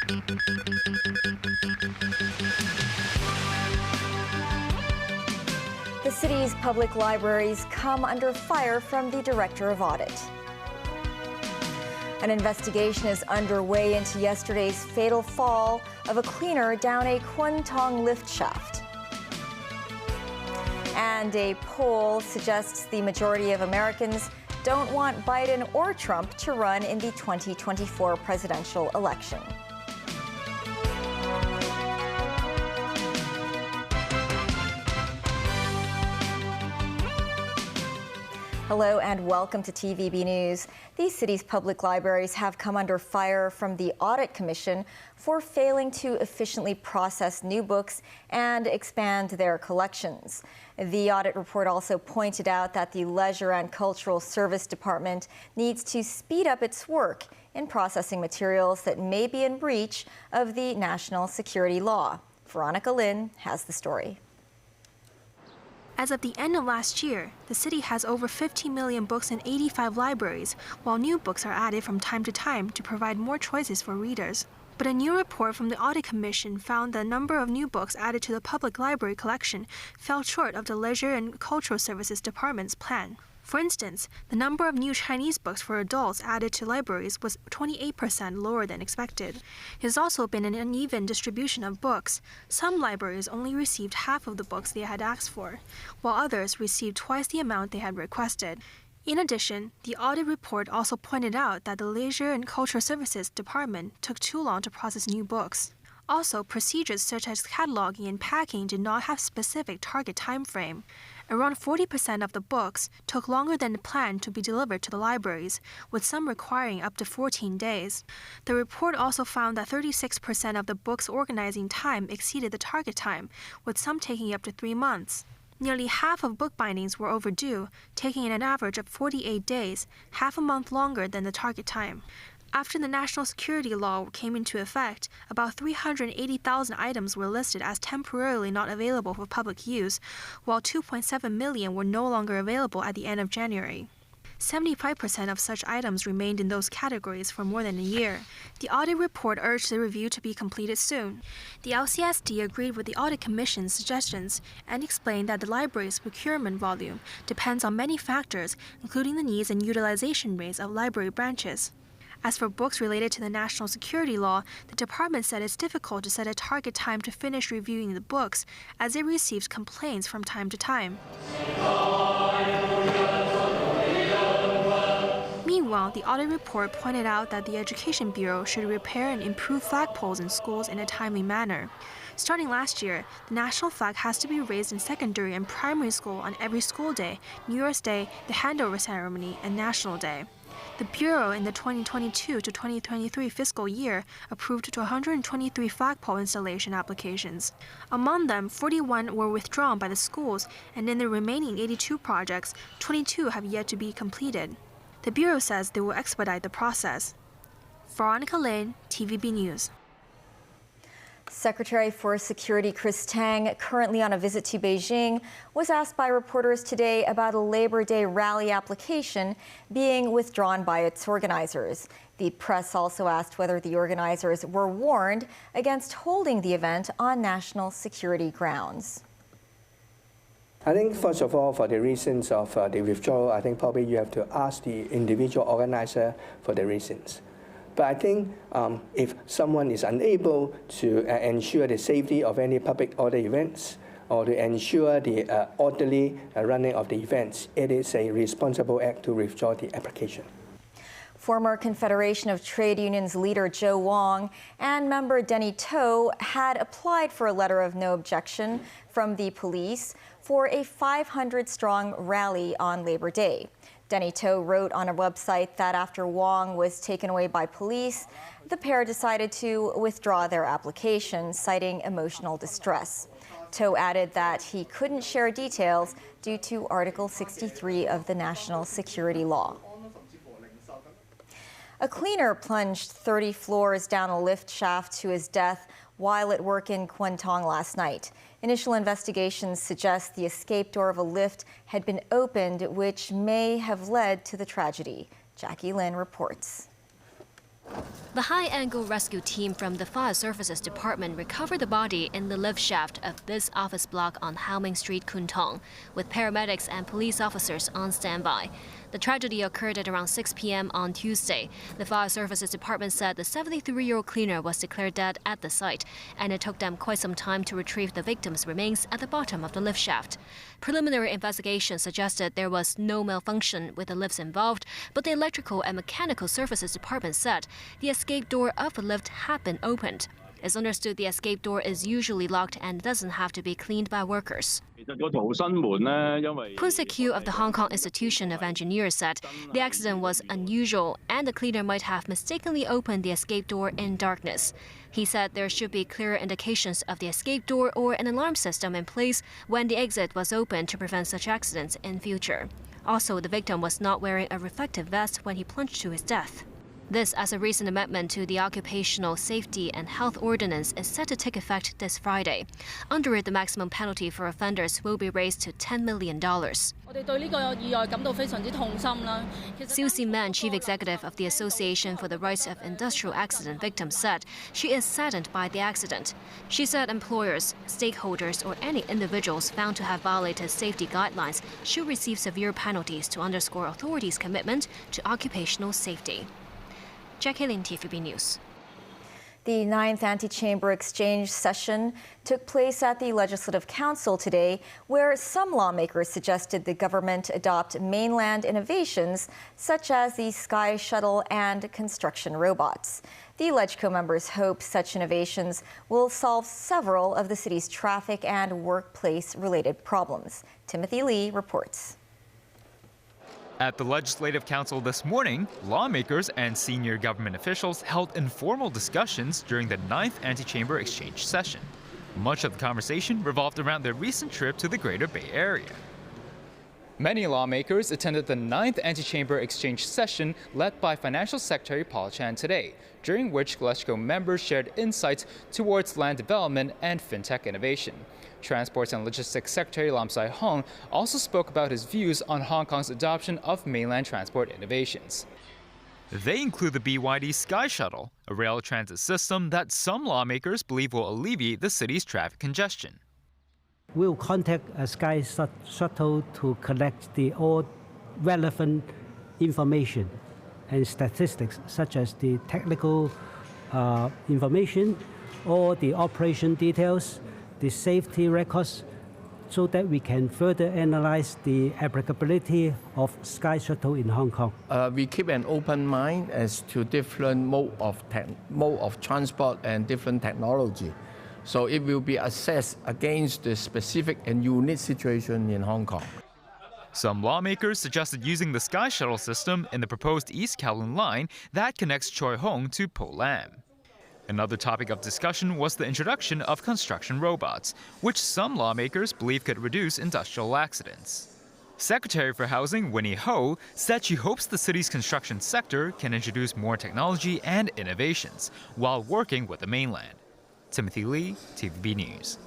The city's public libraries come under fire from the Director of Audit. An investigation is underway into yesterday's fatal fall of a cleaner down a Kwun Tong lift shaft. And a poll suggests the majority of Americans don't want Biden or Trump to run in the 2024 presidential election. Hello and welcome to TVB News. The city's public libraries have come under fire from the Audit Commission for failing to efficiently process new books and expand their collections. The audit report also pointed out that the Leisure and Cultural Service Department needs to speed up its work in processing materials that may be in breach of the national security law. Veronica Lin has the story. As of the end of last year, the city has over 15 million books in 85 libraries, while new books are added from time to time to provide more choices for readers. But a new report from the Audit Commission found the number of new books added to the public library collection fell short of the Leisure and Cultural Services Department's plan. For instance, the number of new Chinese books for adults added to libraries was 28% lower than expected. It has also been an uneven distribution of books. Some libraries only received half of the books they had asked for, while others received twice the amount they had requested. In addition, the audit report also pointed out that the Leisure and Cultural Services Department took too long to process new books. Also, procedures such as cataloging and packing did not have specific target time frame. Around 40% of the books took longer than planned to be delivered to the libraries, with some requiring up to 14 days. The report also found that 36% of the books' organizing time exceeded the target time, with some taking up to 3 months. Nearly half of book bindings were overdue, taking an average of 48 days, half a month longer than the target time. After the national security law came into effect, about 380,000 items were listed as temporarily not available for public use, while 2.7 million were no longer available at the end of January. 75% of such items remained in those categories for more than a year. The audit report urged the review to be completed soon. The LCSD agreed with the Audit Commission's suggestions and explained that the library's procurement volume depends on many factors, including the needs and utilization rates of library branches. As for books related to the national security law, the department said it's difficult to set a target time to finish reviewing the books, as it receives complaints from time to time. Meanwhile, the audit report pointed out that the Education Bureau should repair and improve flagpoles in schools in a timely manner. Starting last year, the national flag has to be raised in secondary and primary school on every school day, New Year's Day, the handover ceremony, and National Day. The Bureau in the 2022 to 2023 fiscal year approved 223 flagpole installation applications. Among them, 41 were withdrawn by the schools, and in the remaining 82 projects, 22 have yet to be completed. The Bureau says they will expedite the process. Veronica Lin, TVB News. Secretary for Security Chris Tang, currently on a visit to Beijing, was asked by reporters today about a Labor Day rally application being withdrawn by its organizers. The press also asked whether the organizers were warned against holding the event on national security grounds. I think, first of all, for the reasons of the withdrawal, I think probably you have to ask the individual organizer for the reasons. But I think if someone is unable to ensure the safety of any public order events or to ensure the orderly running of the events, it is a responsible act to withdraw the application. Former Confederation of Trade Unions leader Joe Wong and member Denny To had applied for a letter of no objection from the police for a 500-strong rally on Labor Day. Denny To wrote on a website that after Wong was taken away by police, the pair decided to withdraw their application, citing emotional distress. To added that he couldn't share details due to Article 63 of the National Security Law. A cleaner plunged 30 floors down a lift shaft to his death while at work in Kwun Tong last night. Initial investigations suggest the escape door of a lift had been opened, which may have led to the tragedy. Jackie Lin reports. The high-angle rescue team from the Fire Services Department recovered the body in the lift shaft of this office block on Hao Ming Street, Kwun Tong, with paramedics and police officers on standby. The tragedy occurred at around 6 p.m. on Tuesday. The Fire Services Department said the 73-year-old cleaner was declared dead at the site, and it took them quite some time to retrieve the victim's remains at the bottom of the lift shaft. Preliminary investigation suggested there was no malfunction with the lifts involved, but the Electrical and Mechanical Services Department said the escape door of the lift had been opened. It's understood the escape door is usually locked and doesn't have to be cleaned by workers. Poon Sik-kyu of the Hong Kong Institution of Engineers said the accident was unusual and the cleaner might have mistakenly opened the escape door in darkness. He said there should be clearer indications of the escape door or an alarm system in place when the exit was opened to prevent such accidents in future. Also, the victim was not wearing a reflective vest when he plunged to his death. This, as a recent amendment to the Occupational Safety and Health Ordinance, is set to take effect this Friday. Under it, the maximum penalty for offenders will be raised to $10 million. Siu Si-man, chief executive of the Association for the Rights of Industrial Accident Victims, said she is saddened by the accident. She said employers, stakeholders, or any individuals found to have violated safety guidelines should receive severe penalties to underscore authorities' commitment to occupational safety. Jackie Lin, TVB News. The 9th Anti-Chamber Exchange session took place at the Legislative Council today, where some lawmakers suggested the government adopt mainland innovations such as the Sky Shuttle and construction robots. The LegCo members hope such innovations will solve several of the city's traffic and workplace-related problems. Timothy Lee reports. At the Legislative Council this morning, lawmakers and senior government officials held informal discussions during the 9th Anti-Chamber Exchange session. Much of the conversation revolved around their recent trip to the Greater Bay Area. Many lawmakers attended the 9th Anti-Chamber Exchange session led by Financial Secretary Paul Chan today, during which LegCo members shared insights towards land development and fintech innovation. Transport and Logistics Secretary Lam Sai-hong also spoke about his views on Hong Kong's adoption of mainland transport innovations. They include the BYD Sky Shuttle, a rail transit system that some lawmakers believe will alleviate the city's traffic congestion. We'll contact a Sky Shuttle to collect all relevant information and statistics, such as the technical information, or the operation details, the safety records, so that we can further analyze the applicability of Sky Shuttle in Hong Kong. We keep an open mind as to different mode of transport and different technology. So it will be assessed against the specific and unique situation in Hong Kong. Some lawmakers suggested using the Sky Shuttle system in the proposed East Kowloon line that connects Choi Hong to Po Lam. Another topic of discussion was the introduction of construction robots, which some lawmakers believe could reduce industrial accidents. Secretary for Housing Winnie Ho said she hopes the city's construction sector can introduce more technology and innovations while working with the mainland. Timothy Lee, TVB News.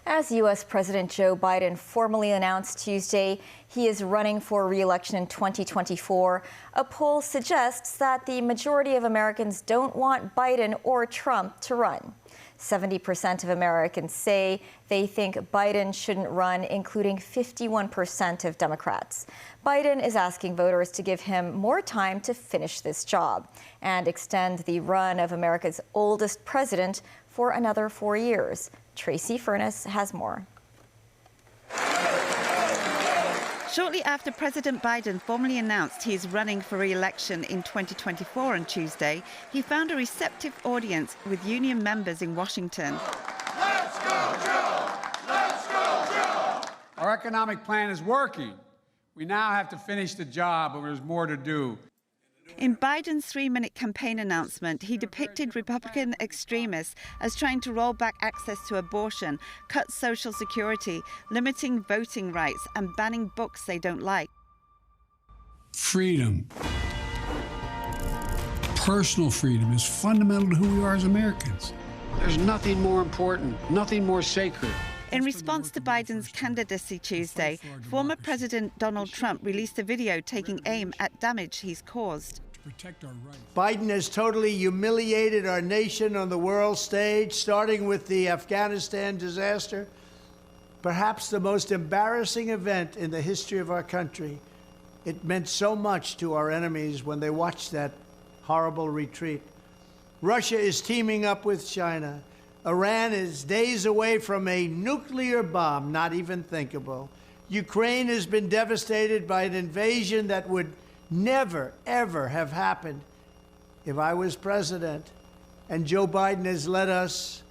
As U.S. President Joe Biden formally announced Tuesday he is running for re-election in 2024, a poll suggests that the majority of Americans don't want Biden or Trump to run. 70% of Americans say they think Biden shouldn't run, including 51% of Democrats. Biden is asking voters to give him more time to finish this job and extend the run of America's oldest president for another 4 years. Tracy Furness has more. Shortly after President Biden formally announced he is running for re-election in 2024 on Tuesday, he found a receptive audience with union members in Washington. Let's go, Joe! Let's go, Joe! Our economic plan is working. We now have to finish the job, but there's more to do. In Biden's 3-minute campaign announcement, he depicted Republican extremists as trying to roll back access to abortion, cut Social Security, limiting voting rights, and banning books they don't like. Freedom, personal freedom, is fundamental to who we are as Americans. There's nothing more important, nothing more sacred. In response to Biden's candidacy Tuesday, former President Donald Trump released a video taking aim at damage he's caused. protect our rights. Biden has totally humiliated our nation on the world stage, starting with the Afghanistan disaster, perhaps the most embarrassing event in the history of our country. It meant so much to our enemies when they watched that horrible retreat. Russia is teaming up with China. Iran is days away from a nuclear bomb, not even thinkable. Ukraine has been devastated by an invasion that would never, ever have happened if I was president. And Joe Biden has led us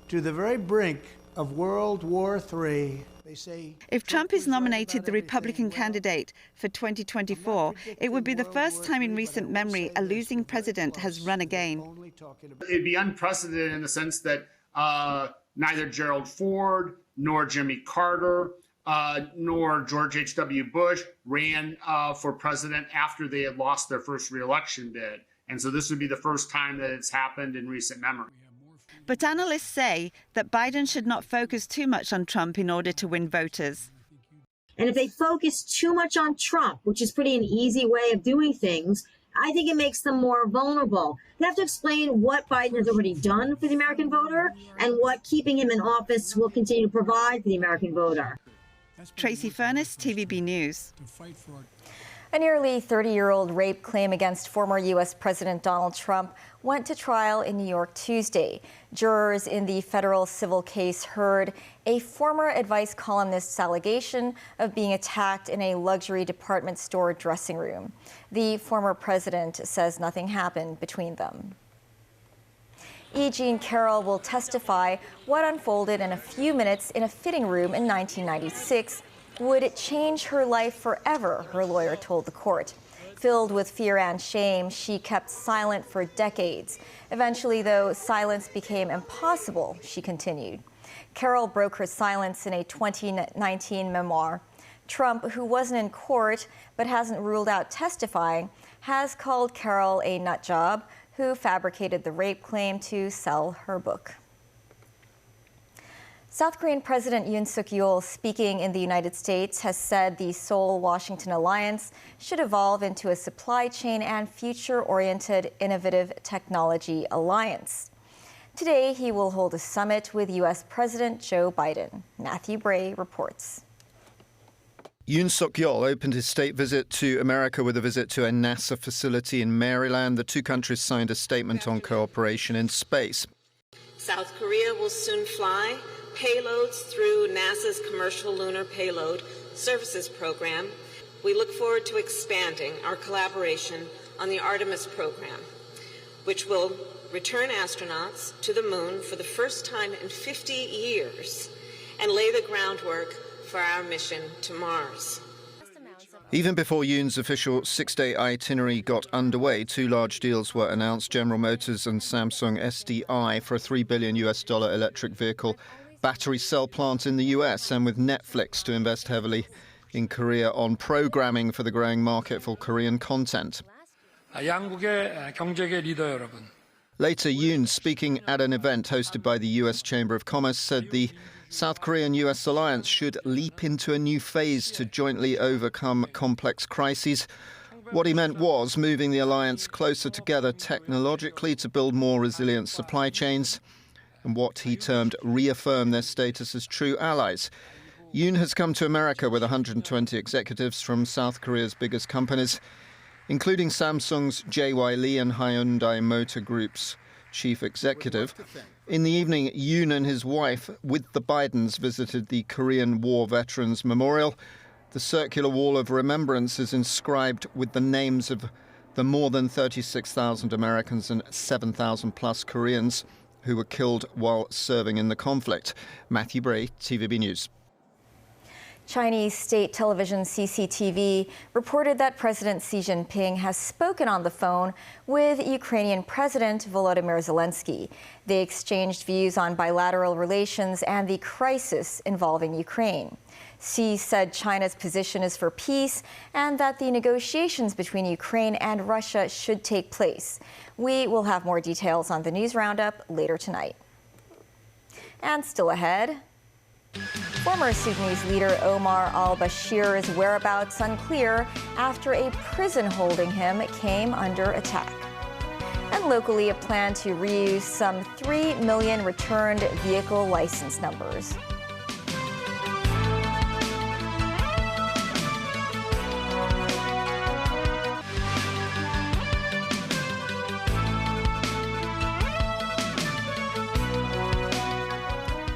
to the very brink of World War III. They say if Trump is nominated the Republican candidate for 2024, it would be the first time in recent memory a losing president has run again. It'd be unprecedented in the sense that neither Gerald Ford nor Jimmy Carter nor George H.W. Bush ran for president after they had lost their first reelection bid. And so this would be the first time that it's happened in recent memory. But analysts say that Biden should not focus too much on Trump in order to win voters. And if they focus too much on Trump, which is pretty an easy way of doing things, I think it makes them more vulnerable. They have to explain what Biden has already done for the American voter and what keeping him in office will continue to provide for the American voter. Tracy Furness, TVB News. A nearly 30-year-old rape claim against former U.S. President Donald Trump went to trial in New York Tuesday. Jurors in the federal civil case heard a former advice columnist's allegation of being attacked in a luxury department store dressing room. The former president says nothing happened between them. E. Jean Carroll will testify what unfolded in a few minutes in a fitting room in 1996 would change her life forever, her lawyer told the court. Filled with fear and shame, she kept silent for decades. Eventually, though, silence became impossible, she continued. Carroll broke her silence in a 2019 memoir. Trump, who wasn't in court but hasn't ruled out testifying, has called Carroll a nut job who fabricated the rape claim to sell her book. South Korean President Yoon Suk-yeol, speaking in the United States, has said the Seoul-Washington alliance should evolve into a supply chain and future-oriented innovative technology alliance. Today, he will hold a summit with U.S. President Joe Biden. Matthew Bray reports. Yoon Suk-yeol opened his state visit to America with a visit to a NASA facility in Maryland. The two countries signed a statement on cooperation in space. South Korea will soon fly payloads through NASA's Commercial Lunar Payload Services Program. We look forward to expanding our collaboration on the Artemis program, which will return astronauts to the moon for the first time in 50 years and lay the groundwork for our mission to Mars. Even before Yoon's official six-day itinerary got underway, two large deals were announced: General Motors and Samsung SDI for a $3 billion electric vehicle battery cell plant in the US, and with Netflix to invest heavily in Korea on programming for the growing market for Korean content. 양국의 경제계 리더 여러분. Later, Yoon, speaking at an event hosted by the US Chamber of Commerce, said the South Korean-US alliance should leap into a new phase to jointly overcome complex crises. What he meant was moving the alliance closer together technologically to build more resilient supply chains, and what he termed reaffirm their status as true allies. Yoon has come to America with 120 executives from South Korea's biggest companies, including Samsung's J.Y. Lee and Hyundai Motor Group's chief executive. In the evening, Yoon and his wife, with the Bidens, visited the Korean War Veterans Memorial. The circular wall of remembrance is inscribed with the names of the more than 36,000 Americans and 7,000 plus Koreans who were killed while serving in the conflict. Matthew Bray, TVB News. Chinese state television CCTV reported that President Xi Jinping has spoken on the phone with Ukrainian President Volodymyr Zelensky. They exchanged views on bilateral relations and the crisis involving Ukraine. Xi said China's position is for peace and that the negotiations between Ukraine and Russia should take place. We will have more details on the news roundup later tonight. And still ahead. Former Sudanese leader Omar al-Bashir's whereabouts unclear after a prison holding him came under attack. And locally, a plan to reuse some 3 million returned vehicle license numbers.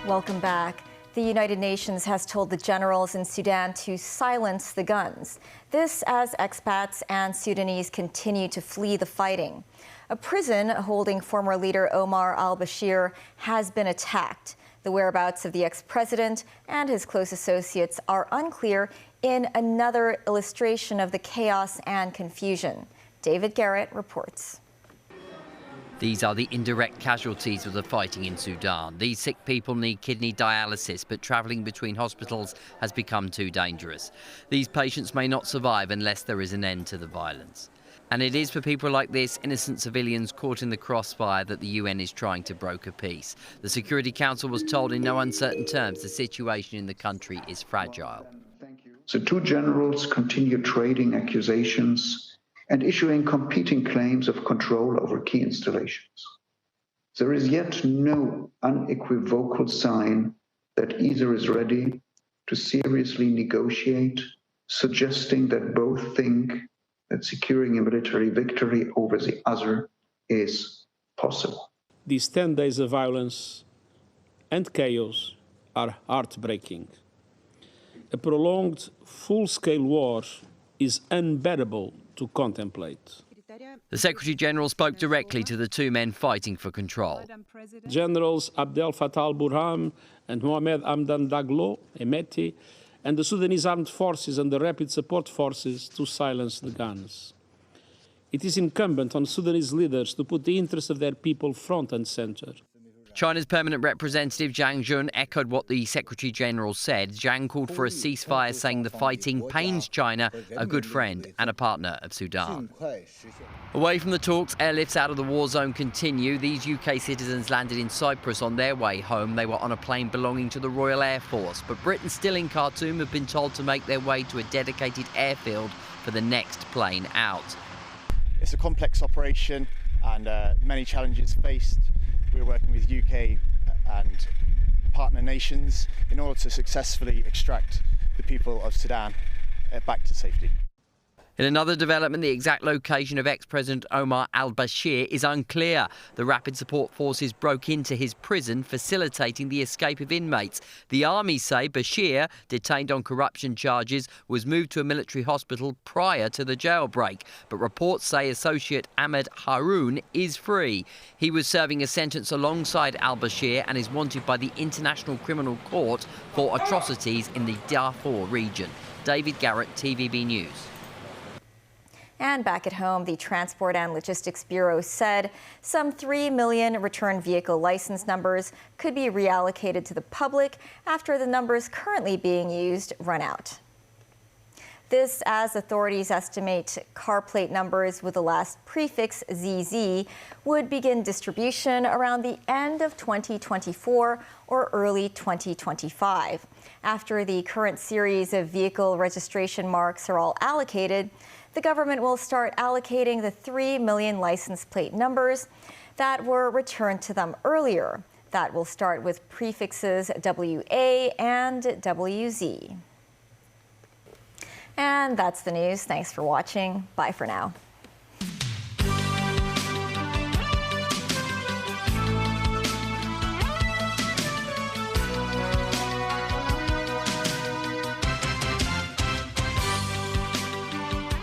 Welcome back. The United Nations has told the generals in Sudan to silence the guns. This as expats and Sudanese continue to flee the fighting. A prison holding former leader Omar al-Bashir has been attacked. The whereabouts of the ex-president and his close associates are unclear in another illustration of the chaos and confusion. David Garrett reports. These are the indirect casualties of the fighting in Sudan. These sick people need kidney dialysis, but travelling between hospitals has become too dangerous. These patients may not survive unless there is an end to the violence. And it is for people like this, innocent civilians caught in the crossfire, that the UN is trying to broker peace. The Security Council was told in no uncertain terms the situation in the country is fragile. The two generals continue trading accusations and issuing competing claims of control over key installations. There is yet no unequivocal sign that either is ready to seriously negotiate, suggesting that both think that securing a military victory over the other is possible. These 10 days of violence and chaos are heartbreaking. A prolonged, full-scale war is unbearable to contemplate. The Secretary-General spoke directly to the two men fighting for control. Generals Abdel Fattah al-Burhan and Mohamed Hamdan Daglo, Hemeti, and the Sudanese armed forces and the rapid support forces to silence the guns. It is incumbent on Sudanese leaders to put the interests of their people front and center. China's permanent representative Zhang Jun echoed what the Secretary-General said. Zhang called for a ceasefire, saying the fighting pains China, a good friend and a partner of Sudan. Away from the talks, airlifts out of the war zone continue. These UK citizens landed in Cyprus on their way home. They were on a plane belonging to the Royal Air Force. But Britain's still in Khartoum have been told to make their way to a dedicated airfield for the next plane out. It's a complex operation and many challenges faced. We're working with UK and partner nations in order to successfully extract the people of Sudan back to safety. In another development, the exact location of ex-President Omar al-Bashir is unclear. The Rapid Support Forces broke into his prison, facilitating the escape of inmates. The army say Bashir, detained on corruption charges, was moved to a military hospital prior to the jailbreak. But reports say associate Ahmed Haroun is free. He was serving a sentence alongside al-Bashir and is wanted by the International Criminal Court for atrocities in the Darfur region. David Garrett, TVB News. And back at home, the Transport and Logistics Bureau said some 3 million return vehicle license numbers could be reallocated to the public after the numbers currently being used run out. This as authorities estimate car plate numbers with the last prefix ZZ would begin distribution around the end of 2024 or early 2025. After the current series of vehicle registration marks are all allocated, the government will start allocating the 3 million license plate numbers that were returned to them earlier. That will start with prefixes WA and WZ. And that's the news. Thanks for watching. Bye for now.